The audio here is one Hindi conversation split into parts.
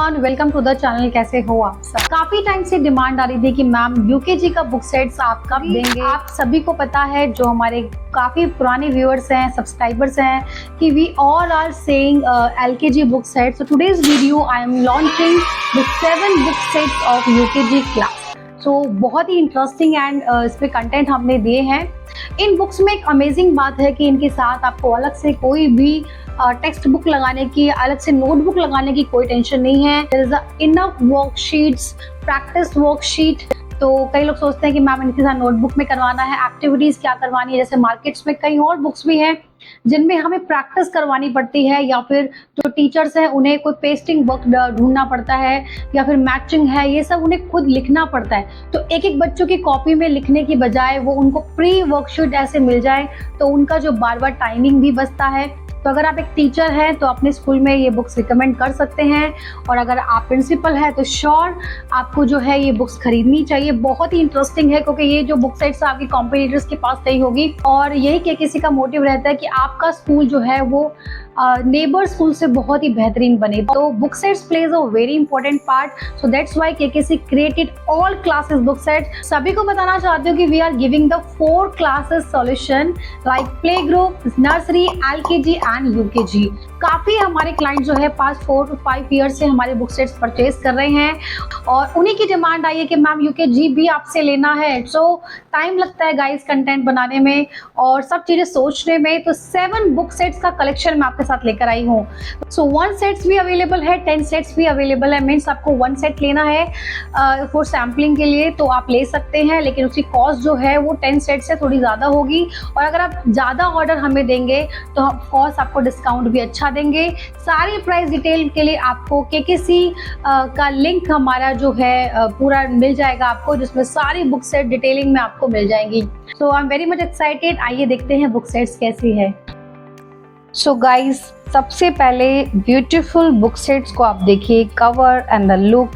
Everyone, welcome to the channel. कैसे हो आप सब? काफी टाइम से डिमांड आ रही थी कि मैम यूकेजी का बुक सेट्स आप कब देंगे। आप सभी को पता है, जो हमारे काफी पुराने व्यूअर्स हैं, सब्सक्राइबर्स हैं, कि we all are saying LKG book sets. So today's video I am launching the 7 book sets of UKG class. So बहुत ही इंटरेस्टिंग एंड इसमें कंटेंट हमने दिए हैं। इन बुक्स में एक अमेजिंग बात है कि इनके साथ आपको अलग से कोई भी टेक्स्ट बुक लगाने की, अलग से नोटबुक लगाने की कोई टेंशन नहीं है। There is enough worksheets, practice worksheet. तो कई लोग सोचते हैं कि मैम इनके साथ नोटबुक में करवाना है, एक्टिविटीज क्या करवानी है। जैसे मार्केट्स में कई और बुक्स भी हैं जिनमें हमें प्रैक्टिस करवानी पड़ती है, या फिर जो टीचर्स हैं उन्हें कोई पेस्टिंग वर्क ढूंढना पड़ता है, या फिर मैचिंग है, ये सब उन्हें खुद लिखना पड़ता है। तो एक एक बच्चों की कॉपी में लिखने की बजाय वो उनको प्री वर्कशीट ऐसे मिल जाए तो उनका जो बार बार टाइमिंग भी बचता है। तो अगर आप एक टीचर हैं तो अपने स्कूल में ये बुक्स रिकमेंड कर सकते हैं, और अगर आप प्रिंसिपल हैं तो श्योर आपको जो है ये बुक्स खरीदनी चाहिए। बहुत ही इंटरेस्टिंग है, क्योंकि ये जो बुक सेट्स आपके कॉम्पिटिटर्स के पास नहीं होगी, और यही के किसी का मोटिव रहता है कि आपका स्कूल जो है वो नेबर स्कूल से बहुत ही बेहतरीन बने। तो book sets plays a very important part, so that's why KKC created all classes book set. सभी को बताना चाहती हूँ कि we are giving the 4 classes solution like play group, nursery, LKG and UKG. काफी हमारे क्लाइंट जो है पास्ट 4 to 5 ईयर्स से हमारे बुक सेट्स परचेज कर रहे हैं, और उन्हीं की डिमांड आई है कि मैम यूकेजी भी आपसे लेना है। सो टाइम लगता है गाइस कंटेंट बनाने में और सब चीजें सोचने में। तो 7 बुक सेट्स का कलेक्शन मैं आपके साथ लेकर आई हूँ। सो 1 सेट्स भी अवेलेबल है, 10 सेट्स भी अवेलेबल है। मीन्स आपको 1 सेट लेना है फॉर सैम्पलिंग के लिए तो आप ले सकते हैं, लेकिन उसकी कॉस्ट जो है वो 10 सेट से थोड़ी ज़्यादा होगी। और अगर आप ज़्यादा ऑर्डर हमें देंगे तो हम कॉस्ट आपको डिस्काउंट भी अच्छा देंगे। सारी प्राइस डिटेल के लिए आपको केकेसी का लिंक हमारा जो है पूरा मिल जाएगा आपको, जिसमें सारी बुक सेट डिटेलिंग में आपको मिल जाएंगी। So I am very much excited. आइए देखते हैं बुक सेट्स कैसी है। सो गाइज, सबसे पहले ब्यूटीफुल बुक सेट्स को आप देखिए, कवर एंड द लुक।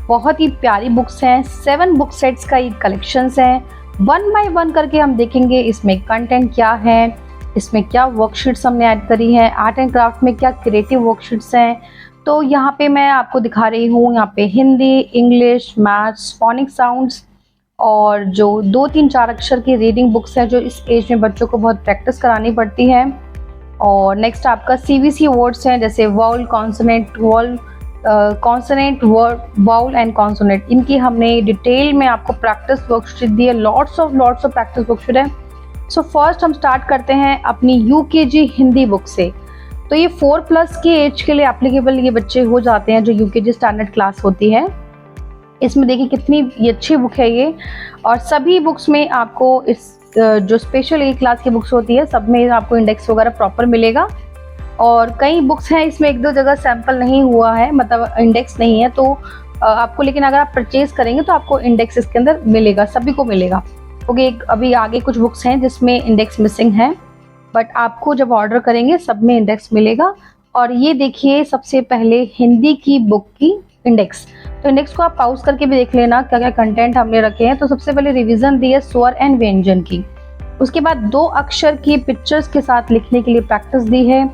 बहुत ही प्यारी बुक्स हैं। 7 बुक सेट्स का ये कलेक्शंस हैं। 1 बाय 1 करके हम देखेंगे इसमें कंटेंट क्या है, इसमें क्या वर्कशीट्स हमने ऐड करी हैं, आर्ट एंड क्राफ्ट में क्या क्रिएटिव वर्कशीट्स हैं। तो यहाँ पे मैं आपको दिखा रही हूँ, यहाँ पे Hindi, English, maths, phonic sounds, और जो 2, 3, 4 अक्षर की रीडिंग बुक्स हैं जो इस एज में बच्चों को बहुत प्रैक्टिस करानी पड़ती है। और नेक्स्ट आपका सीवीसी वर्ड्स हैं, जैसे vowel, consonant, vowel and consonant. इनकी हमने डिटेल में आपको प्रैक्टिस वर्कशीट दी है। लॉट्स ऑफ प्रैक्टिस वर्कशीट है। सो फर्स्ट हम स्टार्ट करते हैं अपनी यूकेजी हिंदी बुक से। तो ये 4+ के एज के लिए एप्लीकेबल ये बच्चे हो जाते हैं, जो यूकेजी स्टैंडर्ड क्लास होती है। इसमें देखिए कितनी ये अच्छी बुक है ये। और सभी बुक्स में आपको इस जो स्पेशल ए क्लास की बुक्स होती है सब में आपको इंडेक्स वगैरह प्रॉपर मिलेगा। और कई बुक्स हैं इसमें 1-2 जगह सैंपल नहीं हुआ है, मतलब इंडेक्स नहीं है, तो आपको, लेकिन अगर आप परचेज करेंगे तो आपको इंडेक्स इसके अंदर मिलेगा, सभी को मिलेगा। क्योंकि अभी आगे कुछ बुक्स हैं जिसमें इंडेक्स मिसिंग है, बट आपको जब ऑर्डर करेंगे सब में इंडेक्स मिलेगा। और ये देखिए सबसे पहले हिंदी की बुक की इंडेक्स। तो इंडेक्स को आप पॉज करके भी देख लेना क्या क्या कंटेंट हमने रखे हैं। तो सबसे पहले रिवीजन दी है स्वर एंड व्यंजन की। उसके बाद 2 अक्षर की पिक्चर्स के साथ लिखने के लिए प्रैक्टिस दी है।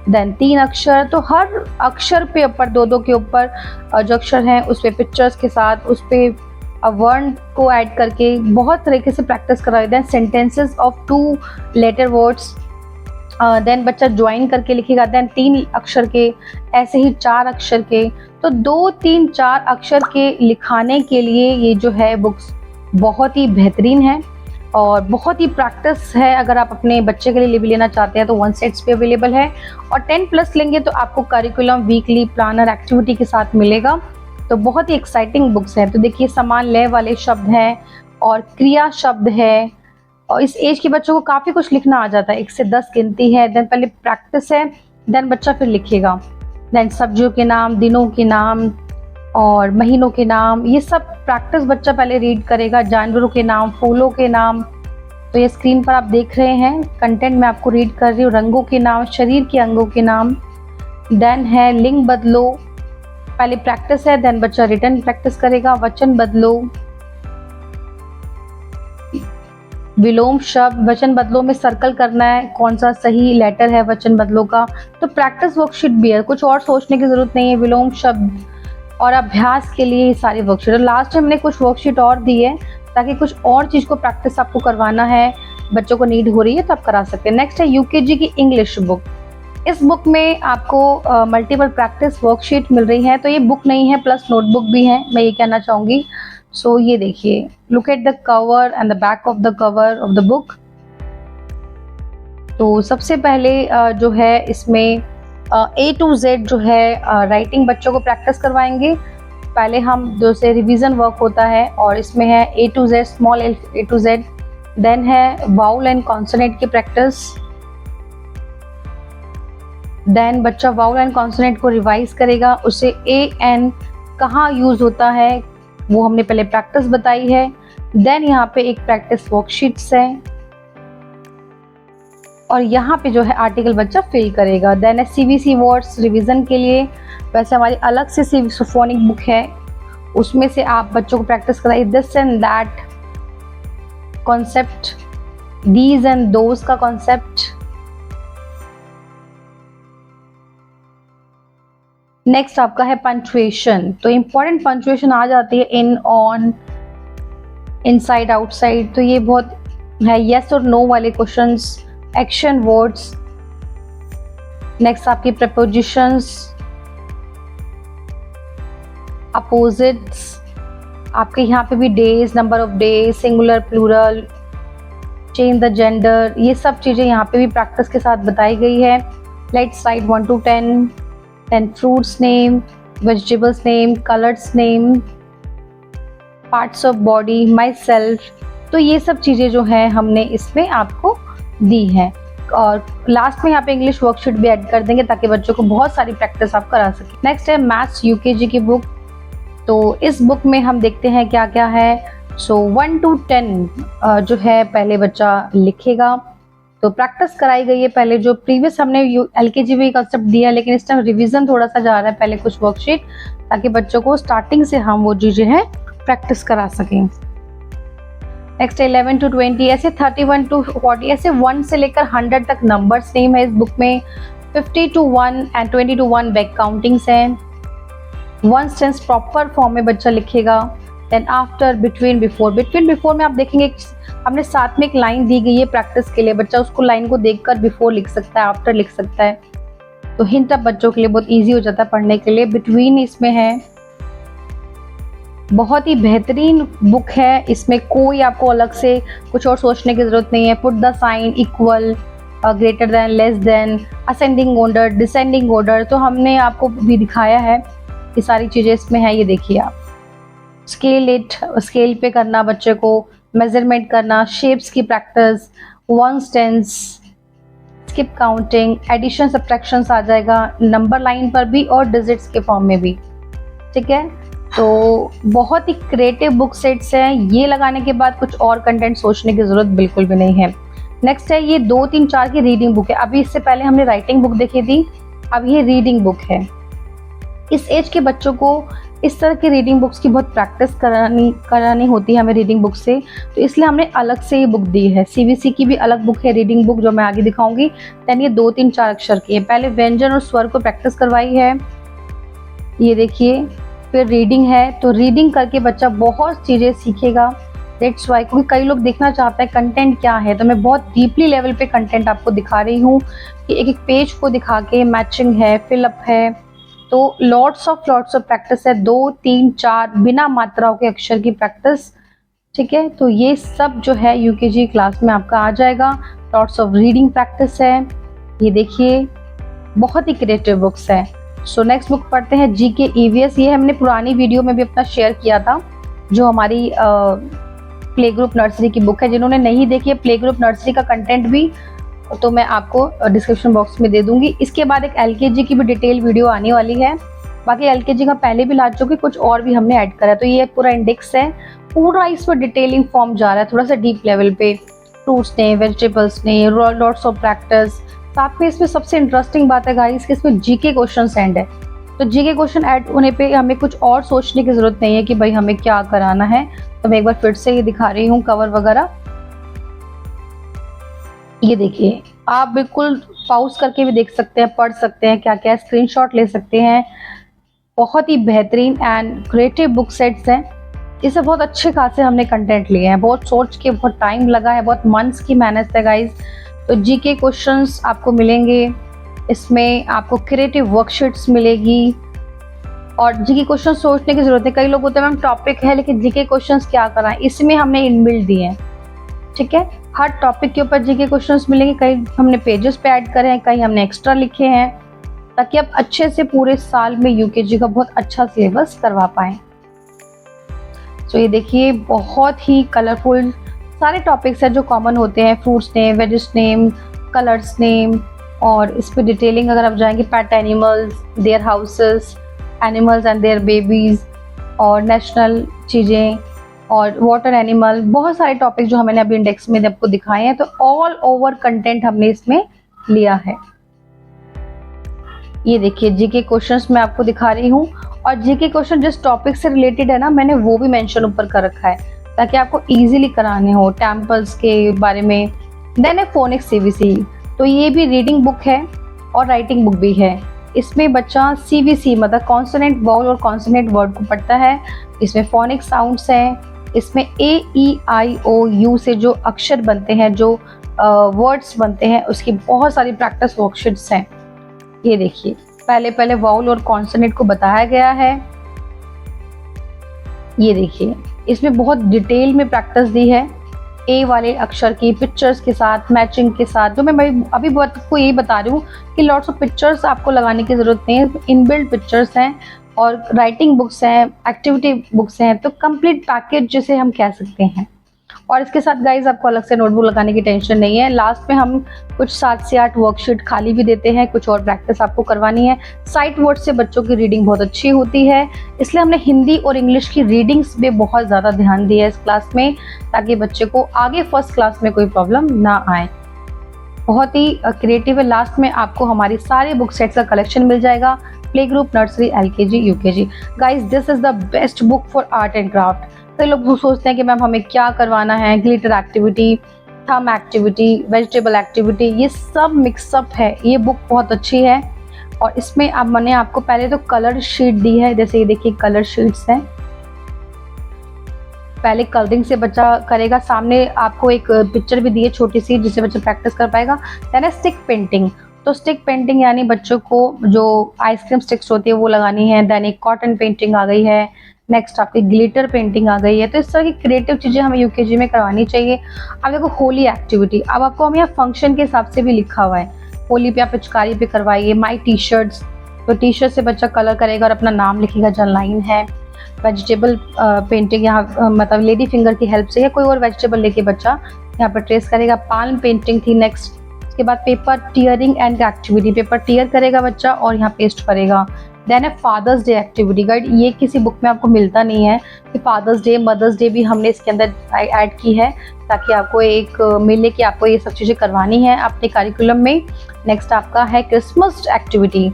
देन 3 अक्षर, तो हर अक्षर पे ऊपर 2-2 के ऊपर जो अक्षर हैं उस पे पिक्चर्स के साथ, उस पे वर्ण को ऐड करके बहुत तरीके से प्रैक्टिस कराई। Then sentences of 2 letter words, then बच्चा ज्वाइन करके लिखेगा। देन 3 अक्षर के, ऐसे ही 4 अक्षर के। तो 2, 3, 4 अक्षर के लिखाने के लिए ये जो है बुक्स बहुत ही बेहतरीन है और बहुत ही प्रैक्टिस है। अगर आप अपने बच्चे के लिए भी लेना चाहते हैं तो 1 सेट्स भी अवेलेबल है, और 10+ लेंगे तो आपको करिकुलम, वीकली प्लानर, एक्टिविटी के साथ मिलेगा। तो बहुत ही एक्साइटिंग बुक्स हैं। तो देखिए समान लय वाले शब्द हैं और क्रिया शब्द है, और इस एज के बच्चों को काफ़ी कुछ लिखना आ जाता है। 1 से 10 गिनती है, देन पहले प्रैक्टिस है, देन बच्चा फिर लिखेगा। देन सब्जियों के नाम, दिनों के नाम और महीनों के नाम, ये सब प्रैक्टिस बच्चा पहले रीड करेगा। जानवरों के नाम, फूलों के नाम। तो ये स्क्रीन पर आप देख रहे हैं कंटेंट मैं आपको रीड कर रही हूँ। रंगों के नाम, शरीर के अंगों के नाम। देन है लिंग बदलो, पहले प्रैक्टिस है, देन बच्चा रिटर्न प्रैक्टिस करेगा। वचन बदलो, विलोम शब्द, वचन बदलो में सर्कल करना है कौन सा सही लेटर है वचन बदलो का। तो प्रैक्टिस वर्कशीट भी है, कुछ और सोचने की जरूरत नहीं है। विलोम शब्द और अभ्यास के लिए ये सारी वर्कशीट। लास्ट में हमने कुछ वर्कशीट और दी है ताकि कुछ और चीज़ को प्रैक्टिस आपको करवाना है, बच्चों को नीड हो रही है तो आप करा सकते हैं। नेक्स्ट है यूकेजी की इंग्लिश बुक। इस बुक में आपको मल्टीपल प्रैक्टिस वर्कशीट मिल रही है। तो ये बुक नहीं है, प्लस नोटबुक भी है, मैं ये कहना चाहूँगी। सो ये देखिए, look at the cover and the back of the cover of the book. तो सबसे पहले जो है इसमें A to Z जो है राइटिंग बच्चों को प्रैक्टिस करवाएंगे। पहले हम जो से रिवीजन वर्क होता है और इसमें है A to Z, small A to Z। Then है वाउल एंड कॉन्सोनेंट की प्रैक्टिस। देन बच्चा वाउल एंड कॉन्सोनेंट को रिवाइज करेगा, उसे AN कहाँ यूज होता है वो हमने पहले प्रैक्टिस बताई है। देन यहाँ पे एक प्रैक्टिस वर्कशीट्स है और यहाँ पे जो है आर्टिकल बच्चा फिल करेगा। देन है CVC वर्ड्स रिवीजन के लिए। वैसे हमारी अलग से सिम्फोनिक बुक है, उसमें से आप बच्चों को प्रैक्टिस कराइए this and that concept, these and those का कॉन्सेप्ट। नेक्स्ट आपका है पंक्चुएशन। तो इंपॉर्टेंट पंक्चुएशन आ जाती है इन, ऑन, इनसाइड, आउटसाइड। तो ये बहुत है यस और नो वाले क्वेश्चंस। Action words. नेक्स्ट आपकी प्रपोजिशंस, अपोजिट्स। आपके यहाँ पे भी days, number of days, singular, plural, change the gender, ये सब चीज़ें यहाँ पे भी प्रैक्टिस के साथ बताई गई है। Let's write 1 to 10। Then fruits name, vegetables name, colours name, parts of body, myself. तो ये सब चीज़ें जो है हमने इसमें आपको दी है। और लास्ट में यहाँ पे इंग्लिश वर्कशीट भी ऐड कर देंगे ताकि बच्चों को बहुत सारी प्रैक्टिस आप करा सकें। नेक्स्ट है मैथ्स यूकेजी की बुक। तो इस बुक में हम देखते हैं क्या क्या है। सो 1 to 10 जो है पहले बच्चा लिखेगा। तो प्रैक्टिस कराई गई है पहले, जो प्रीवियस हमने LKG में कंसेप्ट दिया, लेकिन इस टाइम रिवीजन थोड़ा सा जा रहा है, पहले कुछ वर्कशीट, ताकि बच्चों को स्टार्टिंग से हम वो चीज़ें हैं प्रैक्टिस करा सकें। नेक्स्ट 11 to 20, ऐसे 31 to 40, ऐसे 1 से लेकर 100 तक नंबर्स नेम है इस बुक में। 50 to 1 and 20 to 1 back countings हैं। 1 सेंस प्रॉपर फॉर्म में बच्चा लिखेगा। Then after, between, before. Between, before में आप देखेंगे हमने साथ में एक लाइन दी गई है प्रैक्टिस के लिए, बच्चा उसको लाइन को देखकर बिफोर लिख सकता है, आफ्टर लिख सकता है। तो हिंट अब बच्चों के लिए बहुत ईजी हो जाता है पढ़ने के लिए। बिटवीन इसमें है, बहुत ही बेहतरीन बुक है, इसमें कोई आपको अलग से कुछ और सोचने की जरूरत नहीं है। Put the sign, equal, greater than, less than, ascending order, descending order, तो हमने आपको भी दिखाया है, ये सारी चीज़ें इसमें है। ये देखिए आप, स्केल इट, स्केल पे करना बच्चे को, मेजरमेंट करना, शेप्स की practice, ones tens, skip counting, addition subtractions आ जाएगा नंबर लाइन पर भी और डिजिट्स के फॉर्म में भी। ठीक है, तो बहुत ही क्रिएटिव बुक सेट्स हैं। ये लगाने के बाद कुछ और कंटेंट सोचने की ज़रूरत बिल्कुल भी नहीं है। नेक्स्ट है ये 2, 3, 4 की रीडिंग बुक है। अभी इससे पहले हमने राइटिंग बुक देखी थी, अब ये रीडिंग बुक है। इस एज के बच्चों को इस तरह की रीडिंग बुक्स की बहुत प्रैक्टिस करानी होती है हमें रीडिंग बुक से, तो इसलिए हमने अलग से ये बुक दी है। CBC की भी अलग बुक है रीडिंग बुक, जो मैं आगे दिखाऊंगी। देन ये 2, 3, 4 अक्षर की है। पहले व्यंजन और स्वर को प्रैक्टिस करवाई है, ये देखिए। फिर रीडिंग है, तो रीडिंग करके बच्चा बहुत चीज़ें सीखेगा। दैट्स वाई, क्योंकि कई लोग देखना चाहते हैं कंटेंट क्या है, तो मैं बहुत डीपली लेवल पे कंटेंट आपको दिखा रही हूँ कि एक एक पेज को दिखा के मैचिंग है, फिलअप है। तो लॉट्स ऑफ प्रैक्टिस है, 2, 3, 4 बिना मात्राओं के अक्षर की प्रैक्टिस। ठीक है, तो ये सब जो है UKG क्लास में आपका आ जाएगा। लॉट्स ऑफ रीडिंग प्रैक्टिस है, ये देखिए, बहुत ही क्रिएटिव बुक्स है। सो नेक्स्ट बुक पढ़ते हैं GK EVS। ये हमने पुरानी वीडियो में भी अपना शेयर किया था, जो हमारी प्ले ग्रुप नर्सरी की बुक है। जिन्होंने नहीं देखी है प्ले ग्रुप नर्सरी का कंटेंट भी, तो मैं आपको डिस्क्रिप्शन बॉक्स में दे दूंगी। इसके बाद एक LKG की भी डिटेल वीडियो आने वाली है। बाकी LKG का पहले भी ला चुके, कुछ और भी हमने ऐड करा। तो ये पूरा इंडेक्स है, पूरा इस पर डिटेलिंग फॉर्म जा रहा है, थोड़ा सा डीप लेवल पे। फ्रूट्स ने, वेजिटेबल्स ने, लॉट्स ऑफ प्रैक्टिस। साथ में इसमें सबसे इंटरेस्टिंग बात है गाइस कि इसमें GK क्वेश्चन ऐड है। तो GK क्वेश्चन ऐड होने पे हमें कुछ और सोचने की जरूरत नहीं है कि भाई हमें क्या कराना है। तो मैं एक बार फिर से ये दिखा रही हूँ कवर वगैरह, ये देखिए। आप बिल्कुल पॉज करके भी देख सकते हैं, पढ़ सकते हैं क्या क्या, स्क्रीनशॉट ले सकते हैं। बहुत ही बेहतरीन एंड क्रिएटिव बुक सेट्स हैं। इससे बहुत अच्छे खासे हमने कंटेंट लिए हैं, बहुत सोच के, बहुत टाइम लगा है, बहुत मंथ्स की मेहनत है गाइज। तो जीके क्वेश्चंस आपको मिलेंगे, इसमें आपको क्रिएटिव वर्कशीट्स मिलेगी और जीके क्वेश्चन सोचने की जरूरत है। कई लोग होते हैं मैम टॉपिक है लेकिन जीके क्वेश्चंस क्या कराएं, इसमें हमने इनबिल्ट दिए हैं, ठीक है। हर टॉपिक के ऊपर जीके क्वेश्चंस मिलेंगे, कई हमने पेजेस पे ऐड करे हैं, कई हमने एक्स्ट्रा लिखे हैं, ताकि आप अच्छे से पूरे साल में यूकेजी का बहुत अच्छा सिलेबस करवा पाएं। तो ये देखिए बहुत ही कलरफुल सारे टॉपिक्स हैं जो कॉमन होते हैं, fruits name, veggies name, colours name, और इस पर डिटेलिंग अगर आप जाएंगे, pet animals, their houses, animals and their babies, और नेशनल चीज़ें, और वाटर एनिमल, बहुत सारे टॉपिक जो हमने अभी इंडेक्स में आपको दिखाए हैं। तो ऑल ओवर कंटेंट हमने इसमें लिया है। ये देखिए जीके क्वेश्चंस मैं आपको दिखा रही हूँ, और जीके क्वेश्चन जिस टॉपिक से रिलेटेड है ना, मैंने वो भी मेंशन ऊपर कर रखा है ताकि आपको इजीली कराने हो, टेम्पल्स के बारे में। देन है फोनिक्स सीवीसी, तो ये भी रीडिंग बुक है और राइटिंग बुक भी है। इसमें बच्चा सीवीसी मतलब कॉन्सोनेंट वाउल और कॉन्सोनेंट वर्ड को पढ़ता है। इसमें फोनिक साउंड्स हैं, इसमें AEIOU से जो अक्षर बनते हैं, जो वर्ड्स बनते हैं, उसकी बहुत सारी प्रैक्टिस वर्कशीट्स हैं। ये देखिए पहले वाउल और कॉन्सोनेंट को बताया गया है। ये देखिए इसमें बहुत डिटेल में प्रैक्टिस दी है, ए वाले अक्षर की पिक्चर्स के साथ, मैचिंग के साथ। जो मैं अभी आपको यही बता रही हूँ कि लॉट्स ऑफ पिक्चर्स आपको लगाने की जरूरत नहीं है, इनबिल्ट पिक्चर्स हैं, और राइटिंग बुक्स हैं, एक्टिविटी बुक्स हैं, तो कंप्लीट पैकेज जिसे हम कह सकते हैं। और इसके साथ गाइज आपको अलग से नोटबुक लगाने की टेंशन नहीं है। लास्ट में हम कुछ 7 से 8 वर्कशीट खाली भी देते हैं, कुछ और प्रैक्टिस आपको करवानी है। साइट वर्ड से बच्चों की रीडिंग बहुत अच्छी होती है, इसलिए हमने हिंदी और इंग्लिश की रीडिंग्स पे बहुत ज़्यादा ध्यान दिया है इस क्लास में, ताकि बच्चे को आगे फर्स्ट क्लास में कोई प्रॉब्लम ना आए। बहुत ही क्रिएटिव है। लास्ट में आपको हमारी सारे बुक सेट्स का कलेक्शन मिल जाएगा, play group, nursery, LKG, UKG। Guys this is the best book for art and craft. कई लोग सोचते हैं कि मैम हमें क्या करवाना है, ग्लिटर एक्टिविटी, थम एक्टिविटी, वेजिटेबल एक्टिविटी, ये सब मिक्सअप है। ये बुक बहुत अच्छी है, और इसमें अब मैंने आपको पहले तो कलर शीट दी है, जैसे ये देखिए कलर शीट्स हैं। पहले कलरिंग से बच्चा करेगा, सामने आपको एक पिक्चर भी दी है छोटी सी जिससे बच्चा प्रैक्टिस कर पाएगा। देन है स्टिक पेंटिंग, तो स्टिक पेंटिंग यानी बच्चों को जो आइसक्रीम स्टिक्स होती है वो लगानी है। देन एक कॉटन पेंटिंग आ गई है, नेक्स्ट आपकी ग्लिटर पेंटिंग आ गई है। तो इस तरह की क्रिएटिव चीज़ें हमें UKG में करवानी चाहिए। अब देखो होली एक्टिविटी, अब आपको हम यहाँ फंक्शन के हिसाब से भी लिखा हुआ है, होली पे आप पिचकारी पे करवाइए। माई टी शर्ट्स, तो टी शर्ट से बच्चा कलर करेगा और अपना नाम लिखेगा जहाँ लाइन है। वेजिटेबल पेंटिंग यहाँ मतलब लेडी फिंगर की हेल्प से, या कोई और वेजिटेबल लेके बच्चा यहाँ पर ट्रेस करेगा। पाल्म पेंटिंग थी नेक्स्ट। उसके बाद paper tearing and activity, paper tear करेगा बच्चा और यहाँ पेस्ट करेगा। देन है फादर्स डे एक्टिविटी गाइड, ये किसी बुक में आपको मिलता नहीं है कि फादर्स डे, मदर्स डे भी हमने इसके अंदर ऐड की है, ताकि आपको एक मिले कि आपको ये सब चीज़ें करवानी है अपने करिकुलम में। नेक्स्ट आपका है क्रिसमस एक्टिविटी,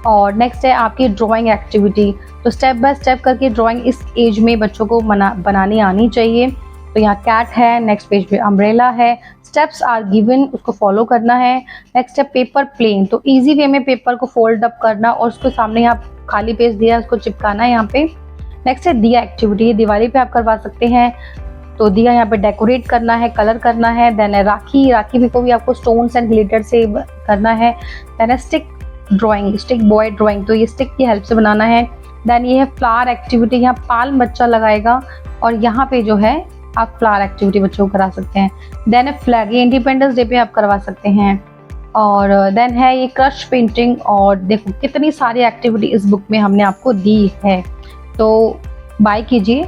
और नेक्स्ट है आपकी ड्राइंग एक्टिविटी। तो स्टेप बाय स्टेप करके ड्राइंग इस एज में बच्चों को बनानी आनी चाहिए। तो यहाँ कैट है, नेक्स्ट पेज पे अम्ब्रेला है, स्टेप्स आर गिवन, उसको फॉलो करना है। नेक्स्ट है पेपर प्लेन, तो इजी वे में पेपर को फोल्ड अप करना और उसको सामने यहाँ खाली पेज दिया उसको चिपकाना है यहाँ पे। नेक्स्ट है दिया एक्टिविटी, ये दिवाली पे आप करवा सकते हैं। तो दिया यहाँ पे डेकोरेट करना है, कलर करना है। देन है राखी, राखी भी को भी आपको स्टोन्स एंड ग्लिटर से करना है। देन है stick drawing, stick boy drawing, तो ये स्टिक की हेल्प से बनाना है। देन ये है फ्लावर एक्टिविटी, यहाँ पाल्म बच्चा लगाएगा और यहाँ पे जो है आप फ्लावर एक्टिविटी बच्चों को करा सकते हैं। देन है फ्लैग, ये इंडिपेंडेंस डे पे आप करवा सकते हैं। और देन है ये क्रश पेंटिंग, और देखो कितनी सारी एक्टिविटी इस बुक में हमने आपको दी है। तो बाय कीजिए।